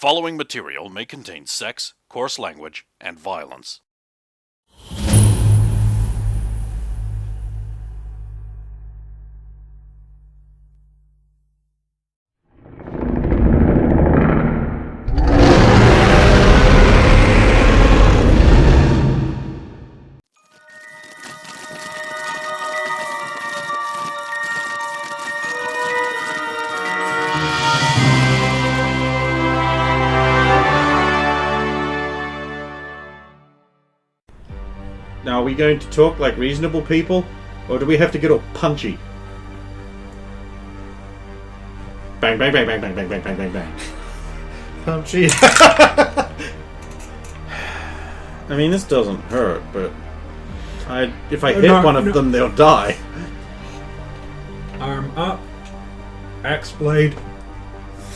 following material may contain sex, coarse language, and violence. Now, are we going to talk like reasonable people, or do we have to get all punchy? Bang, bang, bang, bang, bang, bang, bang, bang, bang, bang. Punchy. I mean, this doesn't hurt, but if I hit one of them, they'll die. Arm up. Axe blade.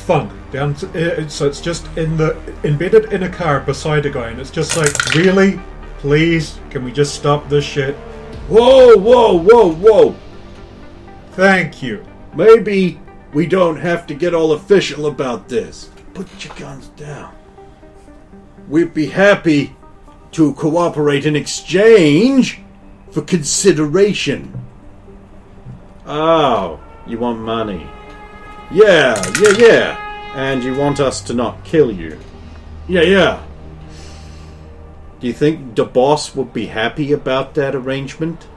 Thunk. Down to, so it's just embedded in a car beside a guy, and it's just like, really? Please, can we just stop this shit? Whoa, whoa, whoa, whoa! Thank you. Maybe we don't have to get all official about this. Put your guns down. We'd be happy to cooperate in exchange for consideration. Oh, you want money? Yeah. And you want us to not kill you? Yeah. Do you think the boss would be happy about that arrangement?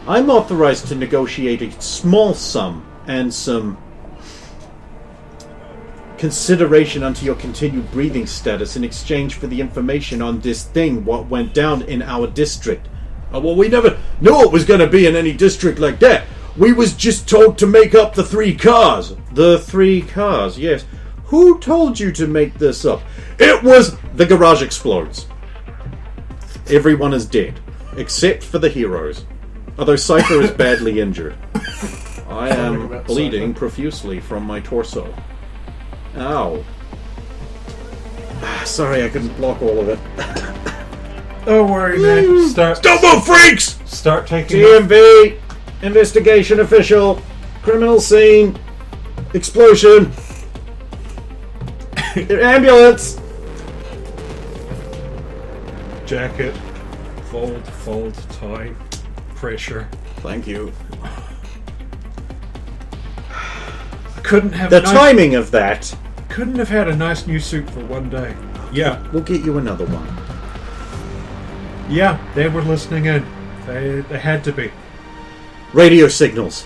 I'm authorized to negotiate a small sum and some consideration unto your continued breathing status in exchange for the information on this thing, what went down in our district. Oh, well, we never knew it was going to be in any district like that. We was just told to make up the 3 cars. The 3 cars, yes. Who told you to make this up? It was the garage explodes. Everyone is dead, except for the heroes. Although Cypher is badly injured. I am bleeding profusely from my torso. Ow. Sorry, I couldn't block all of it. Don't worry, man. Don't move, freaks! Start taking DMV! Investigation official! Criminal scene! Explosion! Ambulance! Jacket. Fold, tie. Pressure. Thank you. I couldn't have the timing of that. Couldn't have had a nice new suit for one day. Yeah. We'll get you another one. Yeah, they were listening in. They had to be. Radio signals.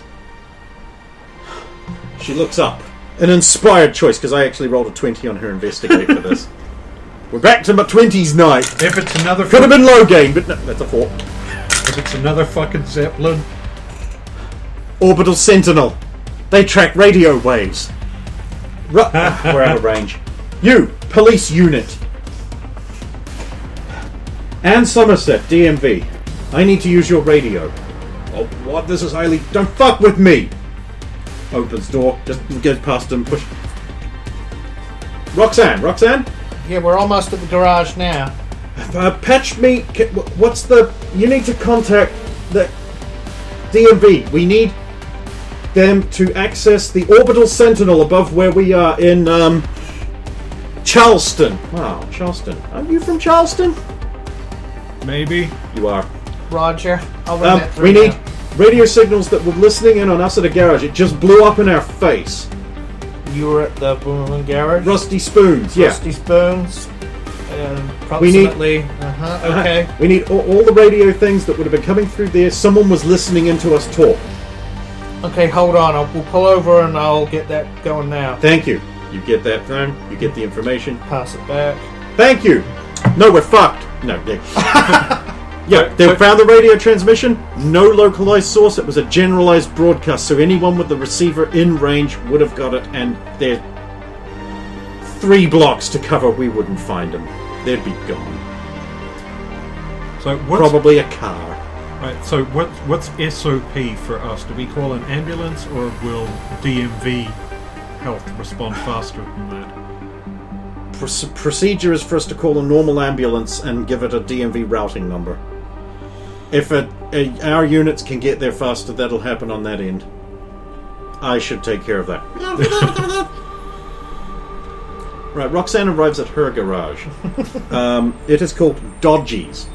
She looks up. An inspired choice, because I actually rolled a 20 on her investigate for this. We're back to my 20s night. If it's another... Could have been low gain, but no, that's a 4. If it's another fucking Zeppelin. Orbital Sentinel. They track radio waves. We're out of range. You, police unit. Ann Somerset, DMV. I need to use your radio. Oh, what? This is highly... Don't fuck with me! Opens door, just goes past him, push. Roxanne? Yeah, we're almost at the garage now. Patch me... What's the... You need to contact the DMV. We need them to access the Orbital Sentinel above where we are in, Charleston. Wow, Charleston. Are you from Charleston? Maybe. You are. Roger. I'll run that through we need now. radio signals that were listening in on us at a garage. It just blew up in our face. You were at the Boom Garage? Rusty Spoons, yeah. Rusty Spoons. Approximately. Okay. We need all the radio things that would have been coming through there. Someone was listening into us talk. Okay, hold on. We'll pull over and I'll get that going now. Thank you. You get that phone. You get the information. Pass it back. Thank you. No, we're fucked. No, yeah, they found the radio transmission. No localized source. It was a generalized broadcast, so anyone with the receiver in range would have got it, and they're 3 blocks to cover. We wouldn't find them. They'd be gone. So probably a car. Right. So what's SOP for us? Do we call an ambulance, or will DMV Health respond faster than that? Procedure is for us to call a normal ambulance and give it a DMV routing number. If our units can get there faster, that'll happen on that end. I should take care of that. Right, Roxanne arrives at her garage. It is called Dodgy's.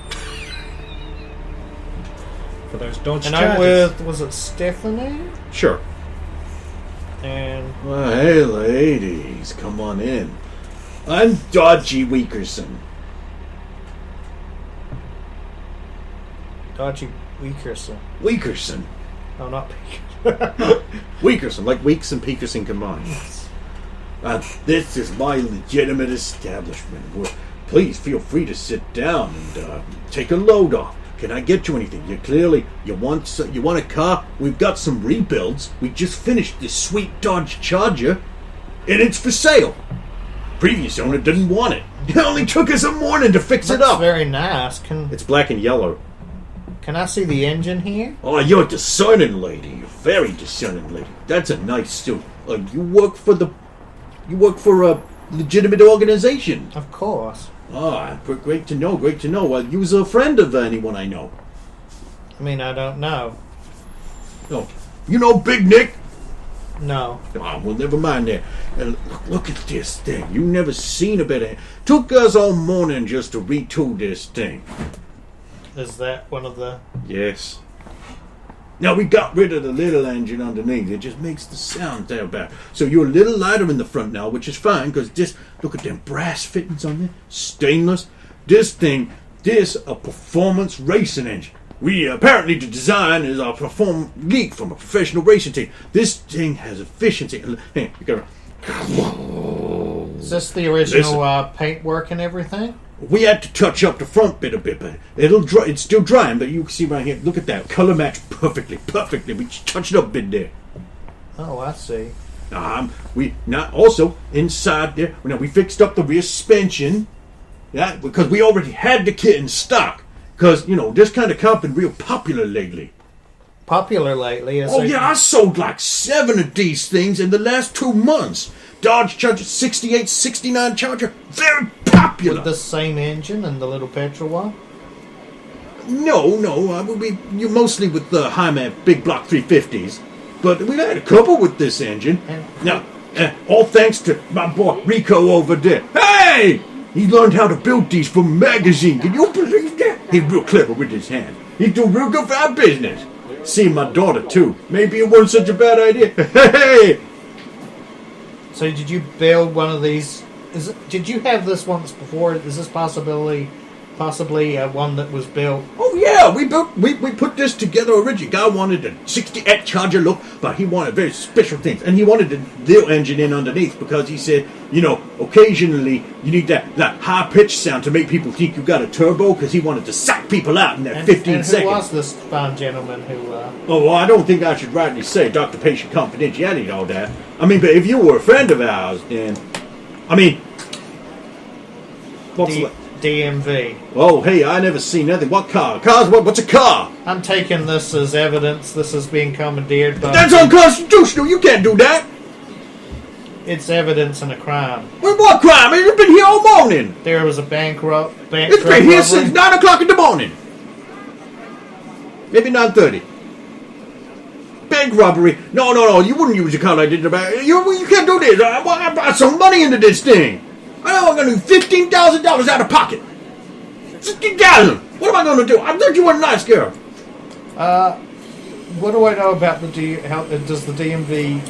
For those Dodge And Chargers. I'm with, was it Stephanie? Sure. And Well, hey, ladies, come on in. I'm Dodgy Weakerson. Dodgy Weakerson. Weakerson. Oh, not Weakerson. Weakerson, like Weeks and Peterson combined. This is my legitimate establishment. Please feel free to sit down and take a load off. Can I get you anything? You want a car? We've got some rebuilds. We just finished this sweet Dodge Charger, and it's for sale. Previous owner didn't want it. It only took us a morning to fix it That's up. very nice. It's black and yellow. Can I see the engine here? Oh, you're a discerning lady. You're a very discerning lady. That's a nice suit. You work for a legitimate organization. Of course. Ah, great to know. Great to know. Well, you was a friend of anyone I know. I mean, I don't know. Oh, you know Big Nick? No. Oh, well, never mind that. And look at this thing. You never seen a better. Took us all morning just to retool this thing. Is that one of the... Yes. Now, we got rid of the little engine underneath. It just makes the sound there back. So you're a little lighter in the front now, which is fine, because this, look at them brass fittings on there. Stainless. This a performance racing engine. We, apparently the design is a leak from a professional racing team. This thing has efficiency. Hey, you gotta... Is this the original paintwork and everything? We had to touch up the front bit a bit, but it's still drying, but you can see right here, look at that, color match perfectly. We just touched it up a bit there. Oh, I see. We not also inside there, we fixed up the rear suspension, yeah, because we already had the kit in stock, because, this kind of car been real popular lately. Popular lately? Is Oh there... yeah, I sold like 7 of these things in the last 2 months. Dodge Charger 68, 69 Charger, very popular. With the same engine and the little petrol one? No, you mostly with the Hi-Man big block 350s, but we've had a couple with this engine. Now, all thanks to my boy Rico over there. Hey! He learned how to build these from a magazine. Can you believe that? He's real clever with his hand. He's doing real good for our business. See my daughter too. Maybe it wasn't such a bad idea. Hey! So did you build one of these? Did you have this once before? Is this possibly one that was built? Oh yeah, we put this together originally. Guy wanted a 68 Charger look, but he wanted very special things, and he wanted the little engine in underneath because he said, occasionally you need that high pitched sound to make people think you got a turbo, because he wanted to sack people out in that 15 and seconds. Who was this fine gentleman who? Oh, well, I don't think I should rightly say Dr. Patient confidentiality and all that. I mean, but if you were a friend of ours, then, what's DMV. Oh, hey, I never seen nothing. What car? What's a car? I'm taking this as evidence. This is being commandeered by... That's unconstitutional. You can't do that. It's evidence in a crime. Well, what crime? It's been here all morning. There was a bank It's been here since 9 o'clock in the morning. Maybe 9:30. Bank robbery. No. You wouldn't use a car like this. You can't do this. I brought some money into this thing. I know I'm going to do $15,000 out of pocket. $15,000. What am I going to do? I thought you were a nice girl. What do I know about how does the DMV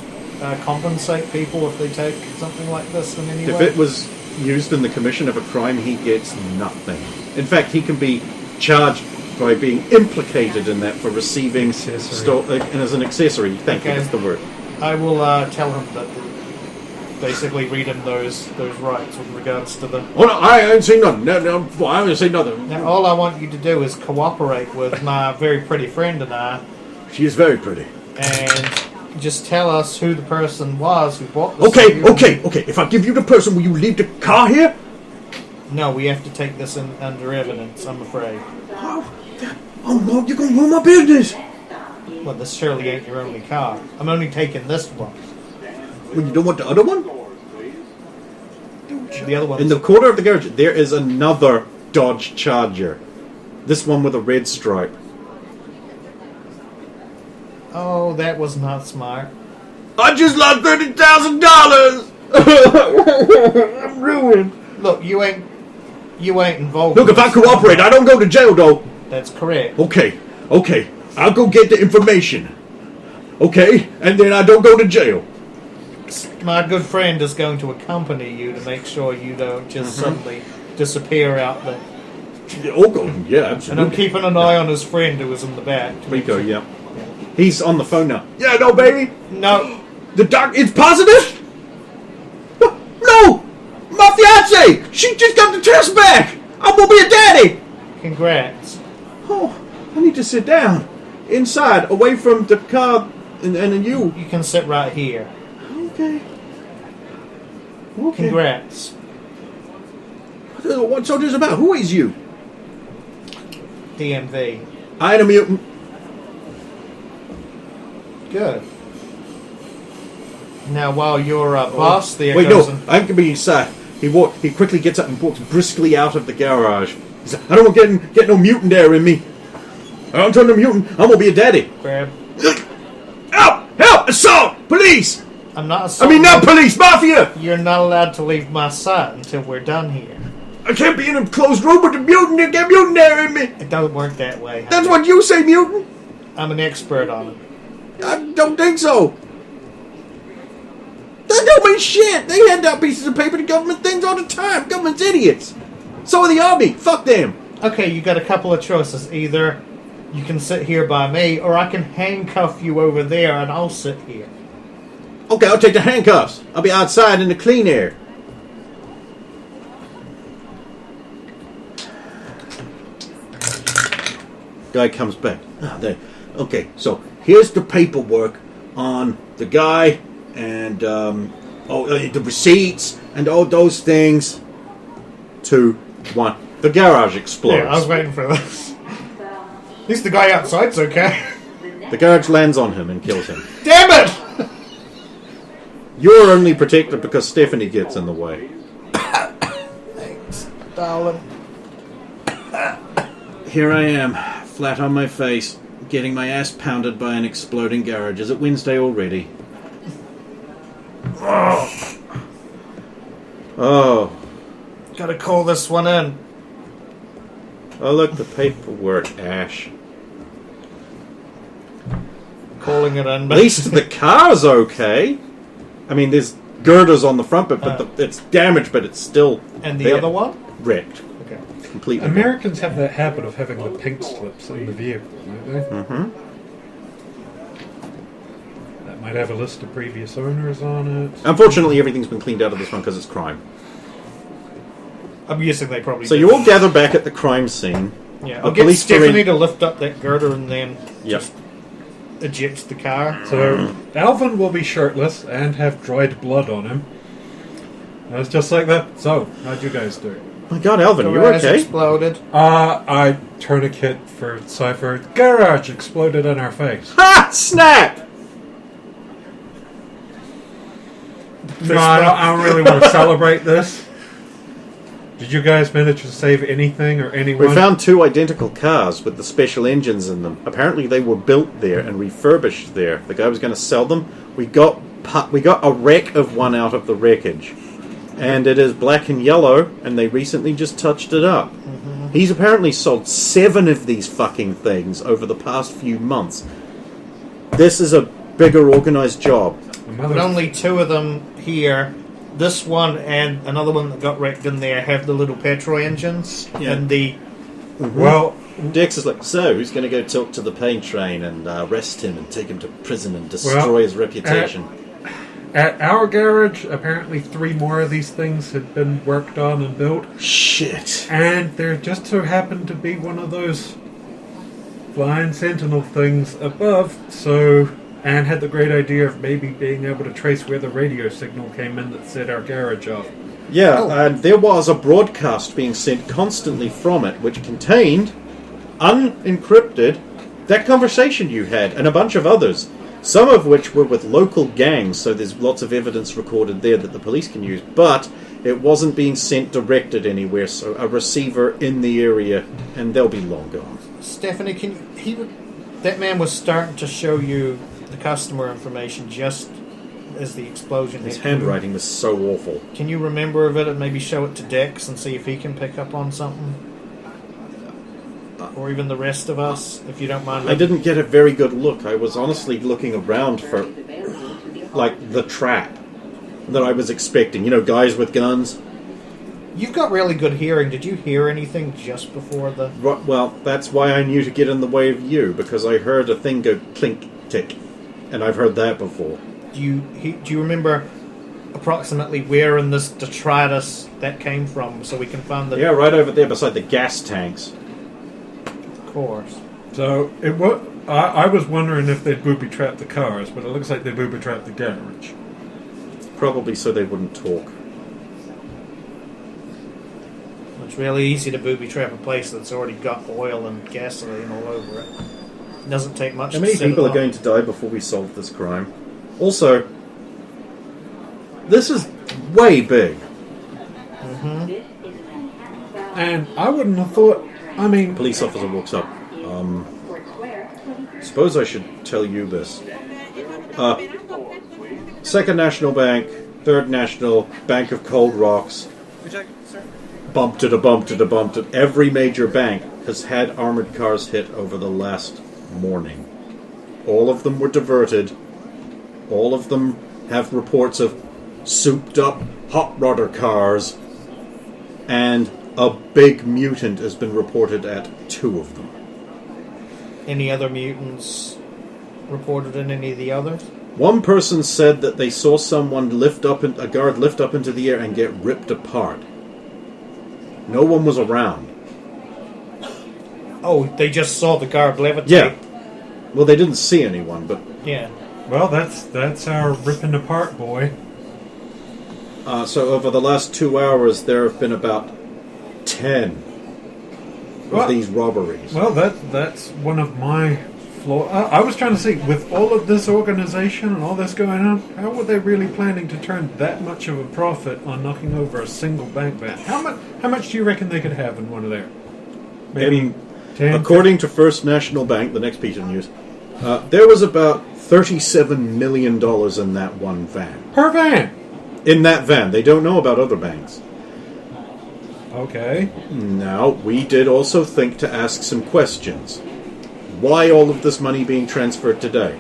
compensate people if they take something like this in any way? If it was used in the commission of a crime, he gets nothing. In fact, he can be charged by being implicated in that for receiving and as an accessory. Thank you, that's the word. I will tell him that. Basically, read him those rights with regards to the. Oh no, I ain't seen nothing. No, I haven't seen nothing. Now, all I want you to do is cooperate with my very pretty friend and I. She is very pretty. And just tell us who the person was who bought this. Okay. If I give you the person, will you leave the car here? No, we have to take this under evidence, I'm afraid. Oh no, you're gonna ruin my business. Well, this surely ain't your only car. I'm only taking this one. Well, you don't want the other one? The other one. In the corner of the garage, there is another Dodge Charger. This one with a red stripe. Oh, that was not smart. I just lost $30,000. I'm ruined. Look, you ain't involved. Look, if I cooperate, I don't go to jail, though. That's correct. Okay. I'll go get the information. Okay? And then I don't go to jail. My good friend is going to accompany you to make sure you don't just suddenly disappear out there. Yeah, absolutely. And I'm keeping an eye on his friend who was in the back. Rico, yeah. He's on the phone now. Yeah, no, baby. No. The doc, it's positive? No! My fiance! She just got the test back! I'm gonna be a daddy! Congrats. Oh, I need to sit down. Inside, away from the car and you. You can sit right here. Okay. Congrats. What's all this about? Who is you? DMV. I am a mutant. Good. Now, while your boss there Wait, goes no, I can be inside. He quickly gets up and walks briskly out of the garage. He said, I don't want to get no mutant air in me. I don't turn a mutant. I'm gonna be a daddy. grab. Help! Assault! Police! I'm not I assaulting. mean, not police, mafia! You're not allowed to leave my site until we're done here. I can't be in a closed room with a mutant and get mutant air in me. It don't work that way. That's what you say, mutant. I'm an expert on it. I don't think so. That don't mean shit. They hand out pieces of paper to government things all the time. Government's idiots. So are the army. Fuck them. Okay, you got a couple of choices. Either you can sit here by me, or I can handcuff you over there and I'll sit here. Okay, I'll take the handcuffs. I'll be outside in the clean air. Guy comes back. Okay, so here's the paperwork on the guy and the receipts and all those things. 2, 1. The garage explodes. Yeah, I was waiting for this. At least the guy outside's okay. The garage lands on him and kills him. Damn it! You're only protected because Stephanie gets in the way. Thanks, darling. Here I am, flat on my face, getting my ass pounded by an exploding garage. Is it Wednesday already? Oh. Gotta call this one in. Oh, look, the paperwork, Ash. Calling it in. At least the car's okay. I mean, there's girders on the front, but it's damaged, but it's still And the there. other one? Wrecked. Okay. Completely. Americans have that habit of having the pink slips in the vehicle, don't they? Mm-hmm. That might have a list of previous owners on it. Unfortunately, everything's been cleaned out of this one because it's crime. I'm guessing they probably So did. you all gather back at the crime scene. Yeah, The I'll get police Stephanie are to lift up that girder and then Yep. just eject the car. So Alvin will be shirtless and have dried blood on him. And it's just like that. So, how'd you guys do? My God, Alvin, you Garage okay? exploded. I tourniquet for Cypher. Garage exploded in our face. Ha! Snap! No, I don't really want to celebrate this. Did you guys manage to save anything or anyone? We found 2 identical cars with the special engines in them. Apparently they were built there and refurbished there. The guy was going to sell them. We got a wreck of one out of the wreckage. And it is black and yellow, and they recently just touched it up. Mm-hmm. He's apparently sold 7 of these fucking things over the past few months. This is a bigger organized job. But only 2 of them here. This one and another one that got wrecked in there have the little petrol engines. Yeah. And the... Well, Dex is like, so who's going to go talk to the pain train and arrest him and take him to prison and destroy his reputation? At our garage, apparently 3 more of these things had been worked on and built. Shit. And there just so happened to be one of those flying sentinel things above, so... And had the great idea of maybe being able to trace where the radio signal came in that set our garage off. Yeah, and there was a broadcast being sent constantly from it, which contained, unencrypted, that conversation you had, and a bunch of others. Some of which were with local gangs, so there's lots of evidence recorded there that the police can use, but it wasn't being sent directed anywhere, so a receiver in the area, and they'll be long gone. Stephanie, that man was starting to show you the customer information just as the explosion His hit. handwriting was so awful. Can you remember of it and maybe show it to Dex and see if he can pick up on something? Or even the rest of us, if you don't mind. I didn't get a very good look. I was honestly looking around for, like, the trap that I was expecting. You know, guys with guns. You've got really good hearing. Did you hear anything just before the... Well, that's why I knew to get in the way of you, because I heard a thing go clink, tick. And I've heard that before. Do you remember approximately where in this detritus that came from, so we can find the... Yeah, right over there beside the gas tanks. Of course. So, I was wondering if they'd booby-trapped the cars, but it looks like they booby-trapped the garage. Probably so they wouldn't talk. It's really easy to booby-trap a place that's already got oil and gasoline all over it. It doesn't take much How to many set it people are up. going to die before we solve this crime? Also, this is way big. And I wouldn't have thought... I mean... Police officer walks up. Suppose I should tell you this. Second National Bank, Third National, Bank of Cold Rocks. Bump to the bump to the bump to... Every major bank has had armored cars hit over the last morning. All of them were diverted. All of them have reports of souped-up hot rodder cars. And a big mutant has been reported at 2 of them. Any other mutants reported in any of the others? One person said that they saw someone a guard lift up into the air and get ripped apart. No one was around. Oh, they just saw the guard levitate? Yeah. Well, they didn't see anyone, but... Yeah. Well, that's our ripping apart boy. So over the last 2 hours, there have been about 10 of these robberies. Well, that's one of my flaws. I was trying to see, with all of this organization and all this going on, how were they really planning to turn that much of a profit on knocking over a single bank van? How much do you reckon they could have in one of there? Maybe 10? According to First National Bank, the next piece of news, there was about $37 million in that one van. Per van? In that van. They don't know about other banks. Okay. Now, we did also think to ask some questions. Why all of this money being transferred today?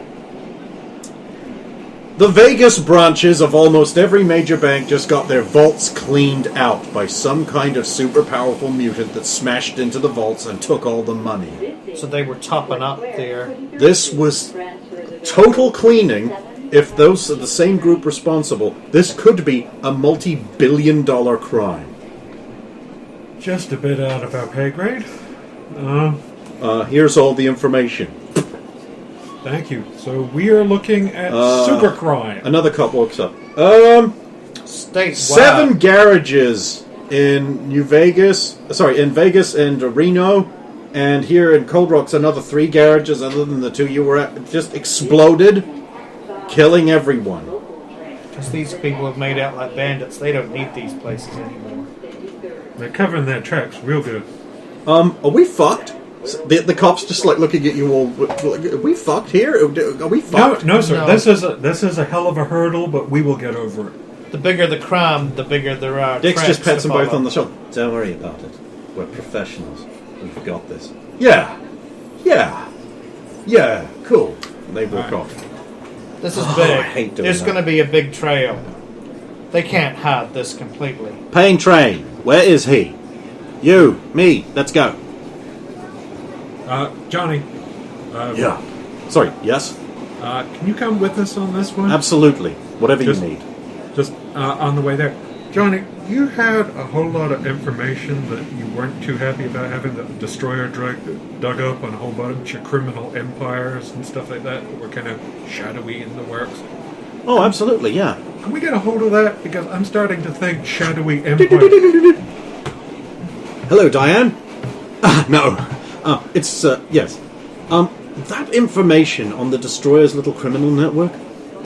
The Vegas branches of almost every major bank just got their vaults cleaned out by some kind of super powerful mutant that smashed into the vaults and took all the money. So they were topping up there. This was total cleaning. If those are the same group responsible, this could be a multi-billion-dollar crime. Just a bit out of our pay grade. Here's all the information. Thank you. So we are looking at supercrime. Another cop walks up. State 7 garages in in Vegas and Reno, and here in Cold Rocks, another 3 garages other than the 2 you were at, just exploded, killing everyone. Because these people have made out like bandits. They don't need these places anymore. They're covering their tracks real good. Are we fucked? The cops just like looking at you all. Are we fucked here? Are we fucked? No, sir. No. This is a hell of a hurdle, but we will get over it. The bigger the crime, the bigger there are. Dix tracks just pats to them both follow. on the shoulder. Don't worry about it. We're professionals. We've got this. Yeah. Cool. And they walk off. This is big. I hate doing There's that. going to be a big trail. They can't hide this completely. Pain Train. Where is he? You, me. Let's go. Johnny. Yeah. Sorry. Yes. Can you come with us on this one? Absolutely. Whatever Just- you need. Just on the way there. Johnny, you had a whole lot of information that you weren't too happy about having the destroyer dug up on a whole bunch of criminal empires and stuff like that were kind of shadowy in the works. Oh, absolutely. Yeah. Can we get a hold of that? Because I'm starting to think shadowy empire... Hello, Diane. No. It's yes. That information on the destroyer's little criminal network.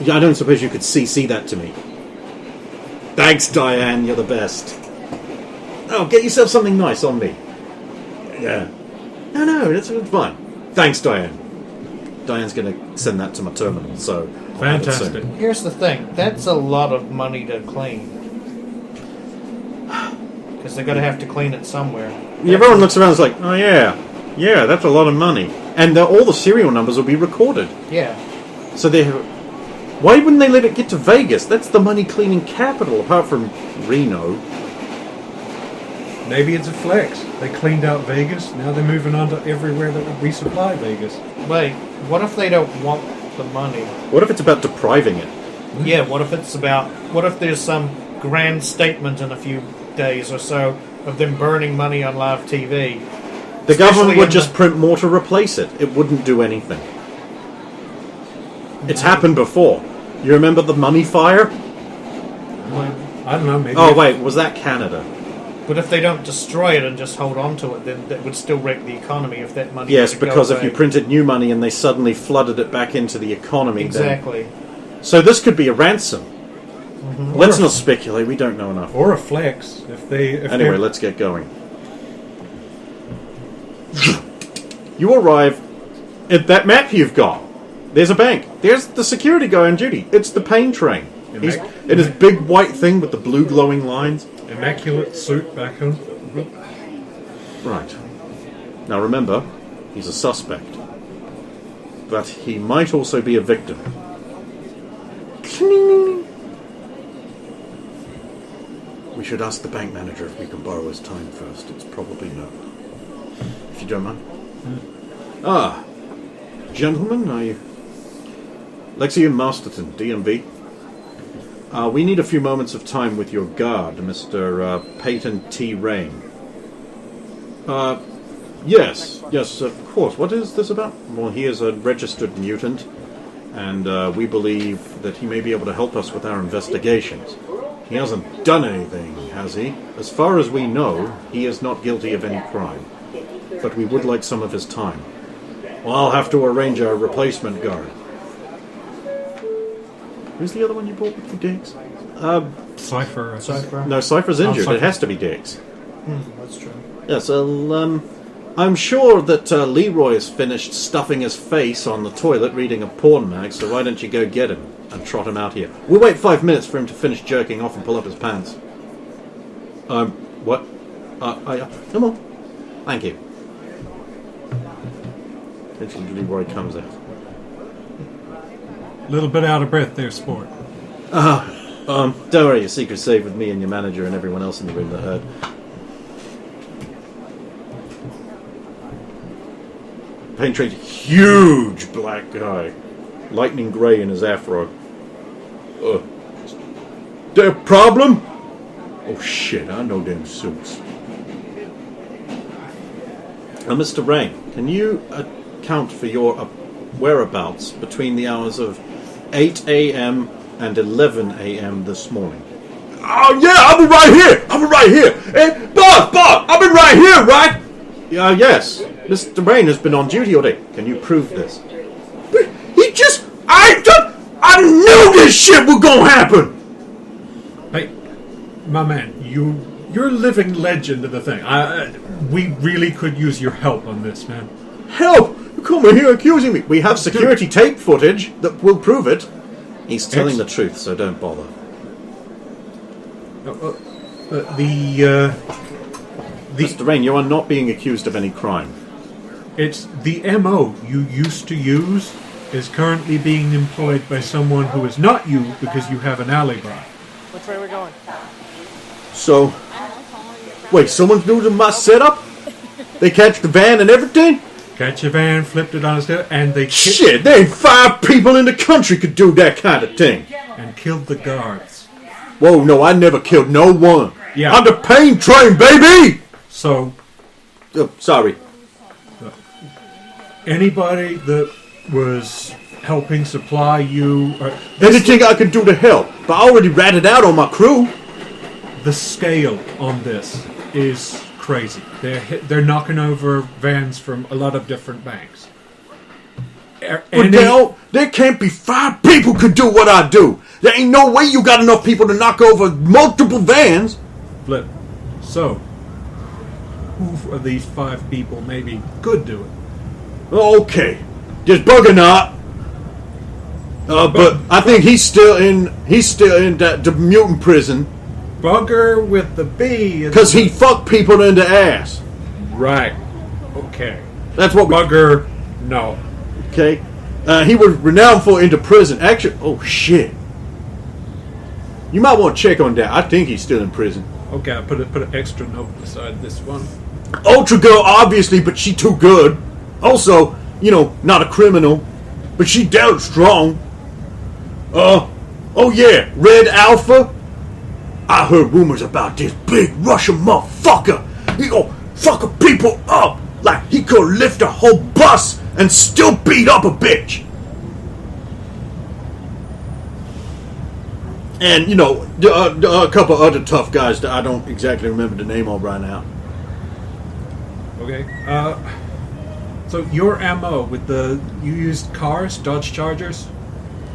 I don't suppose you could CC that to me. Thanks, Diane. You're the best. Oh, get yourself something nice on me. Yeah. No, that's fine. Thanks, Diane. Diane's going to send that to my terminal, so Fantastic. Here's the thing. That's a lot of money to clean. Because they're going to have to clean it somewhere. Everyone looks around and is like, oh yeah, that's a lot of money. And all the serial numbers will be recorded. Yeah. So they have... Why wouldn't they let it get to Vegas? That's the money cleaning capital, apart from Reno. Maybe it's a flex. They cleaned out Vegas. Now they're moving on to everywhere that would resupply Vegas. Wait, what if they don't want the money? What if it's about depriving it? Yeah, what if it's about... What if there's some grand statement in a few days or so of them burning money on live TV? The government would just print more to replace it. It wouldn't do anything. It's happened before. You remember the money fire? I don't know, maybe... Oh, wait, was that Canada? But if they don't destroy it and just hold on to it, then that would still wreck the economy if that money... Yes, were to because go if you away. printed new money and they suddenly flooded it back into the economy... Exactly. Then... So this could be a ransom. Mm-hmm. Let's not speculate, we don't know enough. Or a flex, if they... Anyway, let's get going. You arrive at that map you've got. There's a bank. There's the security guy on duty. It's the pain train. He's in his big white thing with the blue glowing lines. Immaculate suit back on. Right. Now remember, he's a suspect. But he might also be a victim. We should ask the bank manager if we can borrow his time first. It's probably no. If you don't mind. Ah. Gentlemen, are you... Lexi Masterton, DMV. We need a few moments of time with your guard, Mr. Peyton T. Rain. Yes, of course. What is this about? Well, he is a registered mutant, and we believe that he may be able to help us with our investigations. He hasn't done anything, has he? As far as we know, he is not guilty of any crime. But we would like some of his time. Well, I'll have to arrange a replacement guard. Who's the other one you brought with you, Diggs? Cypher. No, Cypher's injured. Cypher. It has to be Diggs. That's true. Yes, I'm sure that Leroy has finished stuffing his face on the toilet reading a porn mag, so why don't you go get him and trot him out here? We'll wait 5 minutes for him to finish jerking off and pull up his pants. What? Come on. Thank you. Eventually Leroy comes out. A little bit out of breath there, sport. Don't worry, your secret's safe with me and your manager and everyone else in the room that heard. Pain Train's huge black guy. Lightning grey in his afro. There problem? Oh shit, I know them suits. Mr. Rain, can you account for your whereabouts between the hours of 8 a.m. and 11 a.m. this morning? Oh yeah, I've been right here! Hey, boss, I've been right here, right? Yes. Mr. Rain has been on duty all day. Can you prove this? I knew this shit was gonna happen! Hey, my man, you're a living legend of the thing. We really could use your help on this, man. Help! You come in here accusing me. We have security tape footage that will prove it. He's telling the truth, so don't bother. Mr. Rain, you are not being accused of any crime. It's the MO you used to use is currently being employed by someone who is not you because you have an alibi. Which way are we going? So, wait, someone's new to my setup? They catch the van and everything? Catch a van, flipped it on its head, and they Shit, there ain't 5 people in the country could do that kind of thing. and killed the guards. Whoa, no, I never killed no one. Yeah. I'm the Pain Train, baby! So, Sorry. anybody that was helping supply you... Anything I can do to help, but I already ratted out on my crew. the scale on this is crazy. They're knocking over vans from a lot of different banks. But there can't be 5 people could do what I do. There ain't no way you got enough people to knock over multiple vans. Flip. So, who of these 5 people maybe could do it? Okay, just bugger not. But I think he's still in the mutant prison Bugger with the B. because he fucked people in the ass. Right. Okay. That's what we... Bugger, no. Okay. He was renowned for into prison. Actually, oh shit. You might want to check on that. I think he's still in prison. Okay, I put an extra note beside this one. Ultra girl, obviously, but she too good. Also, not a criminal, but she dealt strong. Oh yeah, Red Alpha. I heard rumors about this big Russian motherfucker. He gonna fuck people up like he could lift a whole bus and still beat up a bitch. And a couple other tough guys that I don't exactly remember the name of right now. Okay. So your ammo with you used cars, Dodge Chargers?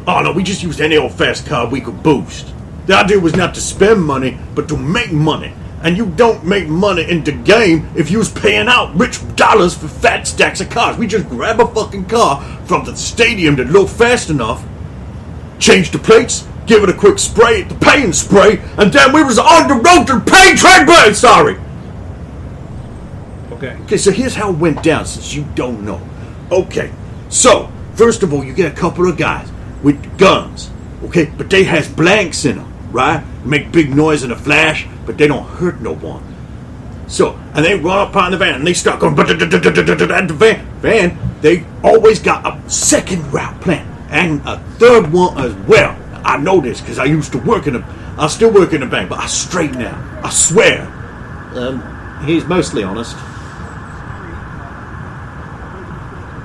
Oh no, we just used any old fast car we could boost. The idea was not to spend money, but to make money. And you don't make money in the game if you was paying out rich dollars for fat stacks of cars. We just grab a fucking car from the stadium that looked fast enough, change the plates, give it a quick spray, the paint spray, and then we was on the road to the paint train burn. Sorry. Okay, so here's how it went down, since you don't know. Okay, so first of all, you get a couple of guys with guns. Okay, but they has blanks in them, right? Make big noise in a flash, but they don't hurt no one. So, and they run up on the van, and they start going at the van. They always got a second route plan and a third one as well. I know this because I used to work I still work in the bank, but I straight now. I swear. He's mostly honest.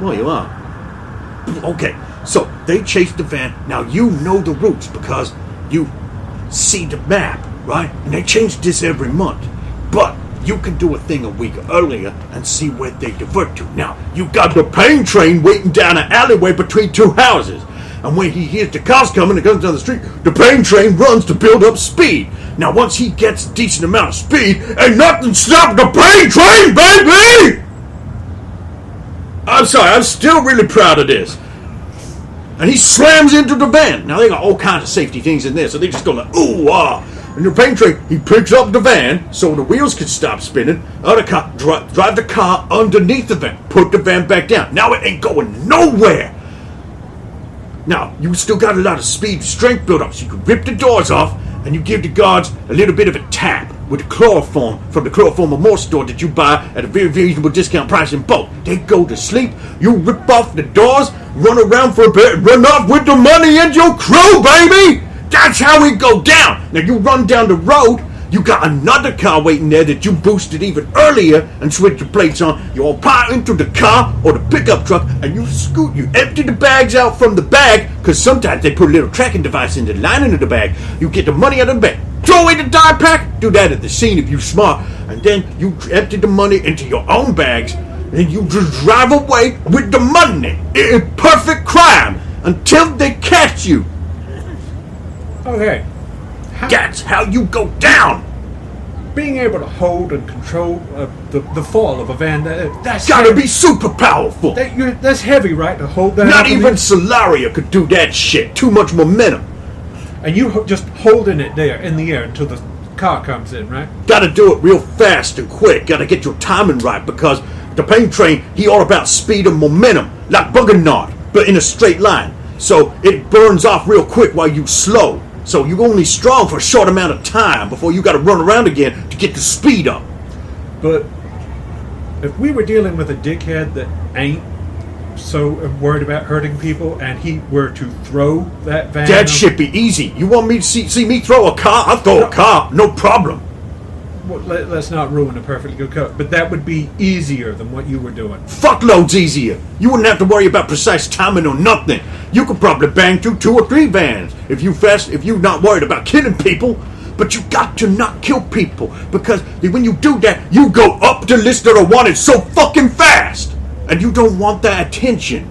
Well, you are. Okay, so they chase the van. Now you know the routes because you see the map, right? And they change this every month. But you can do a thing a week earlier and see where they divert to. Now, you got the pain train waiting down an alleyway between two houses. And when he hears the cars coming and comes down the street, the pain train runs to build up speed. Now, once he gets a decent amount of speed, ain't nothing stop the pain train, baby! I'm sorry, I'm still really proud of this. And he slams into the van. Now, they got all kinds of safety things in there, so they just go like, ooh, ah. And the paint train, he picks up the van so the wheels can stop spinning. Other car, drive the car underneath the van. Put the van back down. Now it ain't going nowhere. Now, you still got a lot of speed and strength built up, so you can rip the doors off and you give the guards a little bit of a tap with the chloroform from the chloroform remorse store that you buy at a very reasonable discount price in bulk. They go to sleep, you rip off the doors, run around for a bit, run off with the money and your crew, baby! That's how we go down. Now you run down the road, you got another car waiting there that you boosted even earlier and switched the plates on. You all pile into the car or the pickup truck and you scoot. You empty the bags out from the bag because sometimes they put a little tracking device in the lining of the bag. You get the money out of the bag. Throw away the dye pack. Do that at the scene if you're smart. And then you empty the money into your own bags and you just drive away with the money. It is perfect crime until they catch you. Okay. That's how you go down. Being able to hold and control the fall of a van, that's gotta be super powerful. That's heavy, right? To hold that. Not even Solaria could do that shit. Too much momentum. And you just holding it there in the air until the car comes in, right? Gotta do it real fast and quick. Gotta get your timing right because the paint train, he all about speed and momentum, like Buggernaut, but in a straight line. So it burns off real quick while you slow. So you're only strong for a short amount of time before you got to run around again to get the speed up. But if we were dealing with a dickhead that ain't so worried about hurting people and he were to throw that van... That should be easy. You want me to see me throw a car? I'll throw a car. No problem. Well, let's not ruin a perfectly good car. But that would be easier than what you were doing. Fuckloads easier. You wouldn't have to worry about precise timing or nothing. You could probably bang through 2 or 3 vans if you're not worried about killing people. But you got to not kill people because when you do that, you go up the list of the wanted so fucking fast, and you don't want that attention.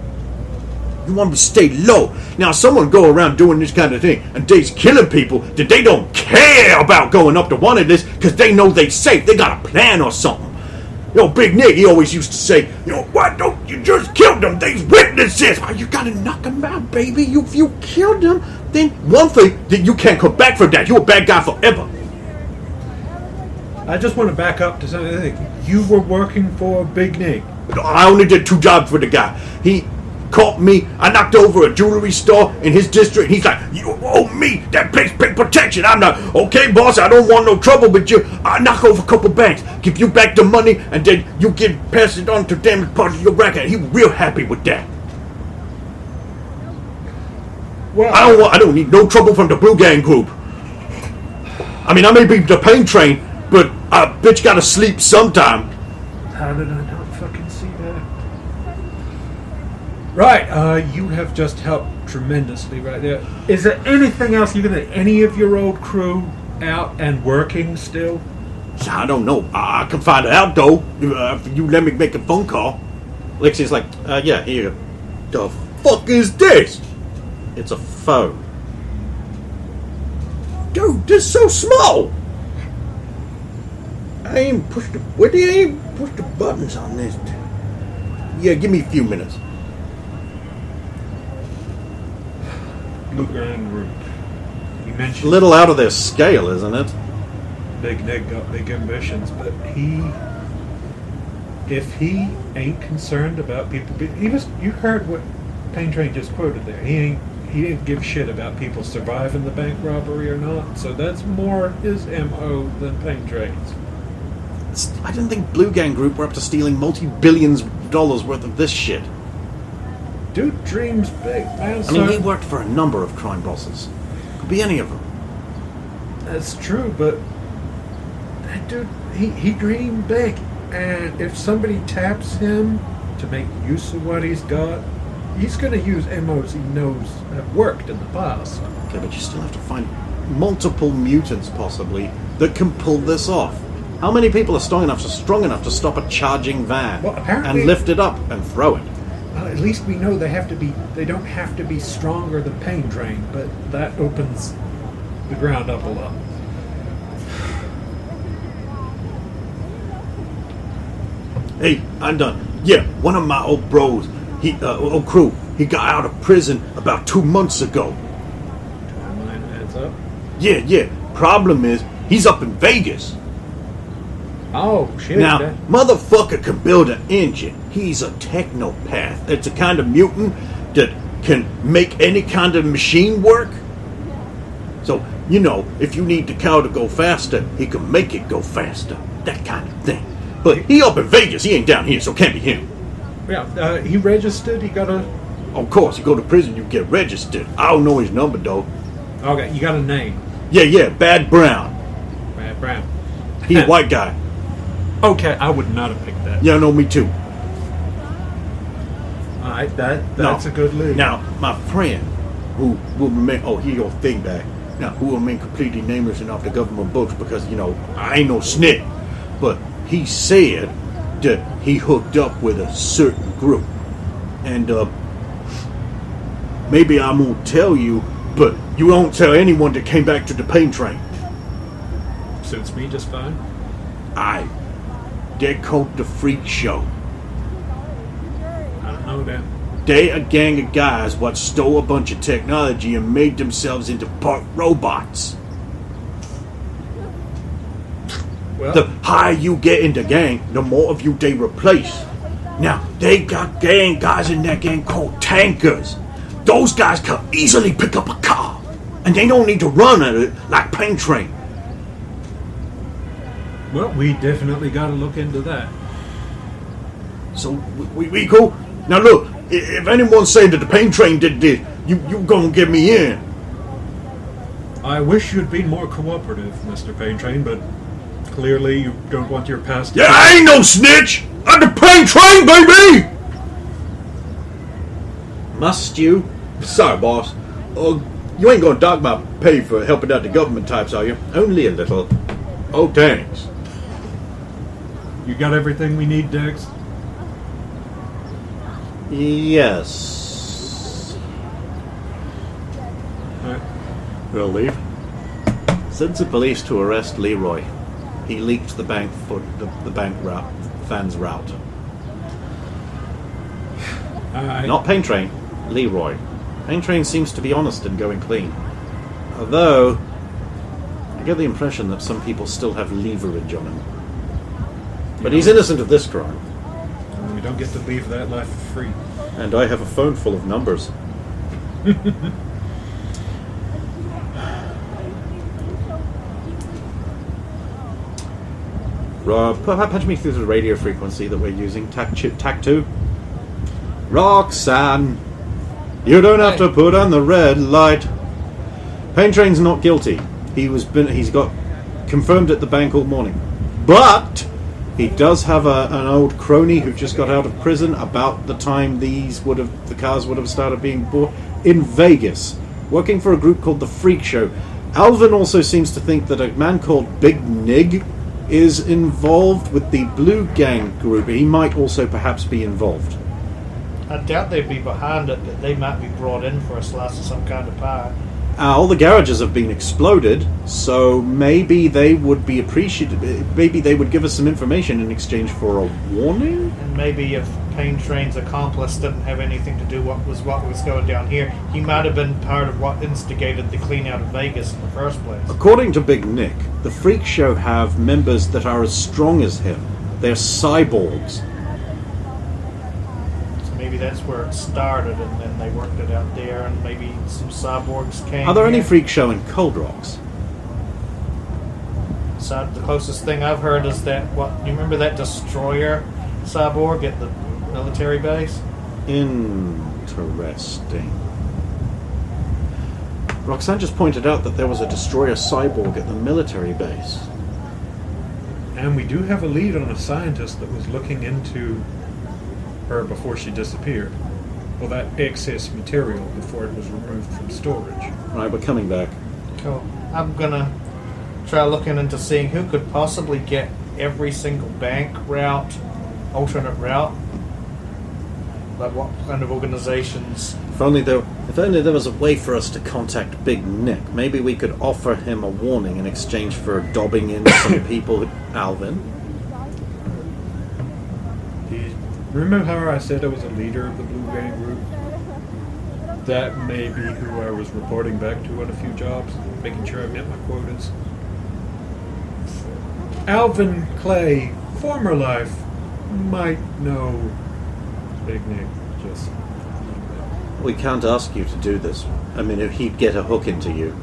You want to stay low. Now, someone go around doing this kind of thing and they's killing people that they don't care about going up the wanted list because they know they safe. They got a plan or something. Big Nick, he always used to say, why don't you just kill them? They's witnesses. Oh, you gotta knock them out, baby. If you killed them, then one thing, that you can't come back from that. You're a bad guy forever. I just want to back up to something. You were working for Big Nick. I only did 2 jobs for the guy. He caught me. I knocked over a jewelry store in his district. He's like, you owe me. That place pay protection. I'm like, okay, boss, I don't want no trouble with you. I knock over a couple banks, give you back the money, and then you pass it on to them as part of your racket. He was real happy with that. Well, I don't need no trouble from the Blue Gang group. I mean, I may be the pain train, but a bitch gotta sleep sometime. How did I not fucking see that? Right, you have just helped tremendously right there. Is there anything else you can do? Any of your old crew out and working still? I don't know. I can find out, though, if you let me make a phone call. Lexi's like, yeah, here. The fuck is this? It's a phone. Dude, this is so small. I ain't pushed the buttons on this. Yeah, give me a few minutes. Blue Gang Group. You A mentioned little out of their scale, isn't it? Big Nick got big ambitions, but if he ain't concerned about people, you heard what Pain Train just quoted there. He didn't give a shit about people surviving the bank robbery or not, so that's more his MO than Pain Train's. I didn't think Blue Gang Group were up to stealing multi-billions of dollars worth of this shit. Dude dreams big, man. I mean, he worked for a number of crime bosses. Could be any of them. That's true, but that dude, he dreamed big. And if somebody taps him to make use of what he's got, he's going to use MOs he knows have worked in the past. Okay, but you still have to find multiple mutants, possibly, that can pull this off. How many people are strong enough to stop a charging van Well, apparently- and lift it up and throw it? Well, at least we know they don't have to be stronger than Pain Train, but that opens the ground up a lot. Hey, I'm done. Yeah, one of my old bros, old crew, he got out of prison about 2 months ago. Timeline adds up. Yeah. Problem is, he's up in Vegas. Oh, shit. Now, that- motherfucker can build an engine. He's a technopath. It's a kind of mutant that can make any kind of machine work. So, if you need the cow to go faster, he can make it go faster. That kind of thing. But he up in Vegas. He ain't down here, so it can't be him. Yeah, he registered, he got a... Of course, you go to prison, you get registered. I don't know his number, though. Okay, you got a name. Yeah, Bad Brown. Brad Brown. He's a white guy. Okay, I would not have picked that. Yeah, no, me too. Alright, that's a good lead. Now, my friend, who will remain... Oh, he your thing back. Now, who will remain completely nameless and off the government books because, I ain't no snitch. But he said that he hooked up with a certain group. And, maybe I won't tell you, but you won't tell anyone that came back to the pain train. Suits me just fine. They're called the Freak Show. I don't know that. They a gang of guys what stole a bunch of technology and made themselves into part robots. Well, The higher you get in the gang, the more of you they replace. Now, they got guys in that gang called tankers. Those guys can easily pick up a car. And they don't need to run at it like Pain Train. well, we definitely got to look into that. So, we cool? Now look, if anyone's saying that the Pain Train did this, you gonna get me in. I wish you'd been more cooperative, Mr. Pain Train, but clearly you don't want your past... Yeah, I ain't no snitch! I'm the Pain Train, baby! Must you? Sorry, boss. You ain't gonna dock my pay for helping out the government types, are you? Only a little. Oh, thanks. You got everything we need, Dex? Yes. Alright. We'll leave. Send the police to arrest Leroy. He leaked the bank Van's route. I- Not Pain Train, Leroy. Pain Train seems to be honest and going clean. Although, I get the impression that some people still have leverage on him. But he's innocent of this crime. We don't get to leave that life for free. And I have a phone full of numbers. Rob, patch me through the radio frequency that we're using. TAC 2. Roxanne, you don't have to put on the red light. Pain Train's not guilty. He's got confirmed at the bank all morning. But he does have an old crony who just got out of prison about the time the cars would have started being bought in Vegas, working for a group called the Freak Show. Alvin also seems to think that a man called Big Nig is involved with the Blue Gang group. He might also perhaps be involved. I doubt they'd be behind it, but they might be brought in for a slice of some kind of pie. All the garages have been exploded, so maybe they would be appreciative. Maybe they would give us some information in exchange for a warning? And maybe if Pain Train's accomplice didn't have anything to do what was going down here, he might have been part of what instigated the clean out of Vegas in the first place. According to Big Nick, the Freak Show have members that are as strong as him. They're cyborgs. So maybe that's where it started, and then they worked it out there, and maybe some cyborgs came. Are there any here. Freak Show in Cold Rocks? So the closest thing I've heard is that, you remember that destroyer cyborg at the military base? Interesting. Roxanne just pointed out that there was a destroyer cyborg at the military base. And we do have a lead on a scientist that was looking into her before she disappeared. Well, that excess material before it was removed from storage. Right, we're coming back. Cool. I'm gonna try looking into seeing who could possibly get every single bank route, alternate route. Like what kind of organizations? If only there was a way for us to contact Big Nick. Maybe we could offer him a warning in exchange for dobbing in some people. Alvin? Remember how I said I was a leader of the Blue Gang group? That may be who I was reporting back to on a few jobs, making sure I met my quotas. Alvin Clay, former life, might know Big Nick just a little bit. We can't ask you to do this. I mean, if he'd get a hook into you.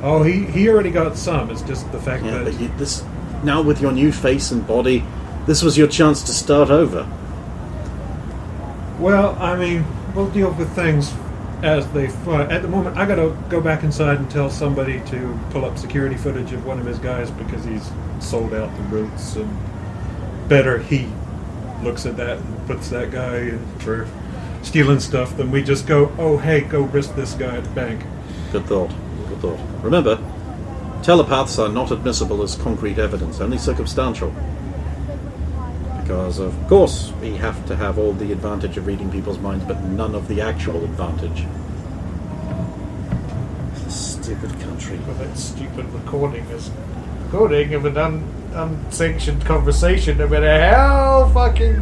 Oh, he already got some. It's just the fact Yeah, that... but now with your new face and body, this was your chance to start over. Well, I mean, we'll deal with things as they fly. At the moment, I gotta go back inside and tell somebody to pull up security footage of one of his guys because he's sold out the routes, and better he looks at that and puts that guy in for stealing stuff than we just go, oh, hey, go risk this guy at the bank. Good thought. Good thought. Remember, telepaths are not admissible as concrete evidence, only circumstantial. Because, of course, we have to have all the advantage of reading people's minds, but none of the actual advantage. Stupid country. Well, that stupid recording of an unsanctioned conversation, no matter how fucking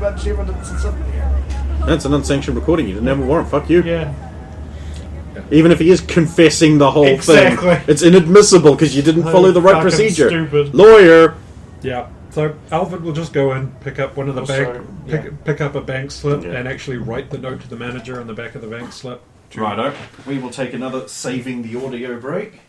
much evidence is up there. That's an unsanctioned recording. You didn't have a warrant. Fuck you. Yeah. Even if he is confessing the whole Exactly. thing, it's inadmissible because you didn't follow the right Fucking procedure. stupid. Lawyer. Yeah. So Alvin will just go and pick up one of the pick up a bank slip and actually write the note to the manager on the back of the bank slip. Righto. We will take another saving the audio break.